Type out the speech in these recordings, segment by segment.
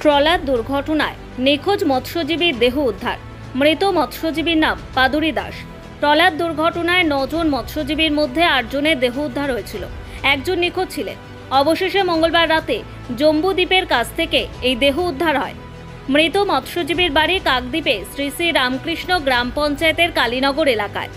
Trawler দুর্ঘটনায় নিখোঁজ মৎস্যজীবীর দেহ উদ্ধার। মৃত মৎস্যজীবীর নাম পাদুরী দাস। ট্রলার দুর্ঘটনায় 9 জন মৎস্যজীবীর মধ্যে 8 জনের দেহ উদ্ধার হয়েছিল, একজন নিখোঁজ ছিলেন। অবশেষে মঙ্গলবার রাতে জম্বুদ্বীপের কাছ থেকে এই দেহ উদ্ধার হয়। মৃত মৎস্যজীবীর বাড়ি কাকদ্বীপে শ্রী শ্রী রামকৃষ্ণ গ্রাম পঞ্চায়েতের কালীনগর এলাকায়।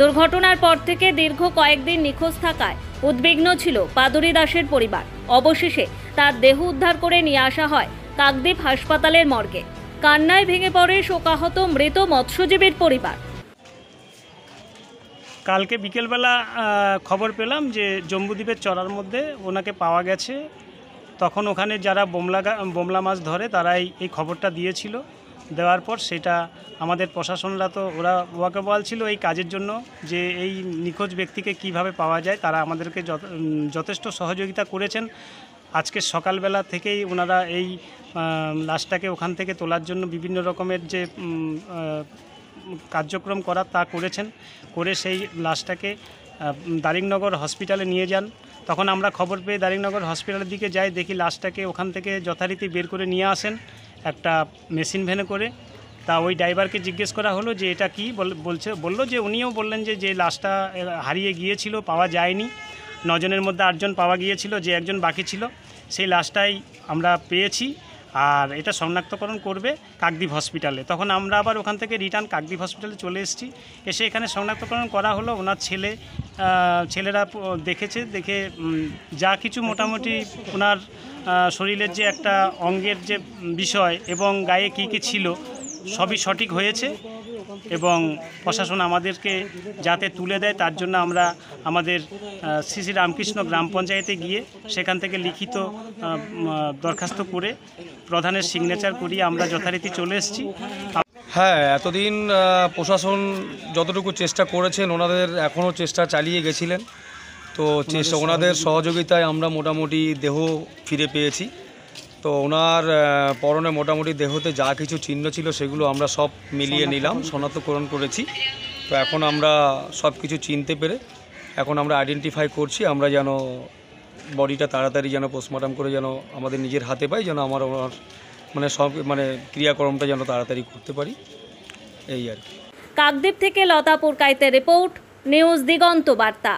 দুর্ঘটনার পর থেকে দীর্ঘ কয়েকদিন নিখোঁজ থাকায় উদ্বিগ্ন ছিল পাদুরী দাসের পরিবার। অবশেষে তার দেহ উদ্ধার করে নিয়ে আসা হয় কাকদ্বীপ হাসপাতালের মর্গে। কান্নায় ভেঙে পড়ে শোকাহত মৃত মৎস্যজীবীর পরিবার। কালকে বিকেলবেলা খবর পেলাম যে জম্বুদ্বীপের চড়ার মধ্যে ওনাকে পাওয়া গেছে। তখন ওখানে যারা বোমলা মাছ ধরে তারাই এই খবরটা দিয়েছিল। দেওয়ার পর সেটা আমাদের প্রশাসনরা তো ওরা ওয়াকেবহাল ছিল এই কাজের জন্য, যে এই নিখোঁজ ব্যক্তিকে কিভাবে পাওয়া যায়। তারা আমাদেরকে যথেষ্ট সহযোগিতা করেছেন। আজকে সকালবেলা থেকেই ওনারা এই লাশটাকে ওখান থেকে তোলার জন্য বিভিন্ন রকমের যে কার্যক্রম করার তা করেছেন। করে সেই লাশটাকে দারিংনগর হসপিটালে নিয়ে যান। তখন আমরা খবর পেয়ে দারিংনগর হসপিটালের দিকে যাই, দেখি লাশটাকে ওখান থেকে যথারীতি বের করে নিয়ে আসেন একটা মেশিন ভ্যানে করে। তা ওই ড্রাইভারকে জিজ্ঞেস করা হলো যে এটা কি বললো যে উনিও বললেন যে লাশটা হারিয়ে গিয়েছিল, পাওয়া যায়নি। 9 জনের মধ্যে 8 জন পাওয়া গিয়েছিল, যে একজন বাকি ছিল। সেই লাশটাই আমরা পেয়েছি, আর এটা শনাক্তকরণ করবে কাকদ্বীপ হসপিটালে। তখন আমরা আবার ওখান থেকে রিটার্ন কাকদ্বীপ হসপিটালে চলে এসেছি। এসে এখানে শনাক্তকরণ করা হলো। ওনার ছেলেরা দেখেছে, দেখে যা কিছু মোটামুটি ওনার শরীরের যে একটা অঙ্গের যে বিষয় এবং গায়ে কী কী ছিল সবই সঠিক হয়েছে। এবং প্রশাসন আমাদেরকে যাতে তুলে দেয় তার জন্য আমরা আমাদের শ্রী শ্রী রামকৃষ্ণ গ্রাম পঞ্চায়েতে গিয়ে সেখান থেকে লিখিত দরখাস্ত করে প্রধানের সিগনেচার করিয়ে আমরা যথারীতি চলে এসেছি। হ্যাঁ, এতদিন প্রশাসন যতটুকু চেষ্টা করেছেন ওনাদের এখনও চেষ্টা চালিয়ে গেছিলেন। তো ওনাদের সহযোগিতায় আমরা মোটামুটি দেহ ফিরে পেয়েছি। তো ওনার পরনে মোটামুটি দেহতে যা কিছু চিহ্ন ছিল সেগুলো আমরা সব মিলিয়ে নিলাম, শনাক্তকরণ করেছি। তো এখন আমরা সব কিছু চিনতে পেরে এখন আমরা আইডেন্টিফাই করছি। আমরা যেন বডিটা তাড়াতাড়ি যেন পোস্টমর্টম করে যেন আমাদের নিজের হাতে পাই, যেন ওনার সব ক্রিয়াকর্মটা যেন তাড়াতাড়ি করতে পারি, এই আর কি। কাকদ্বীপ থেকে লতা পুরকাইতের রিপোর্ট, নিউজ দিগন্ত বার্তা।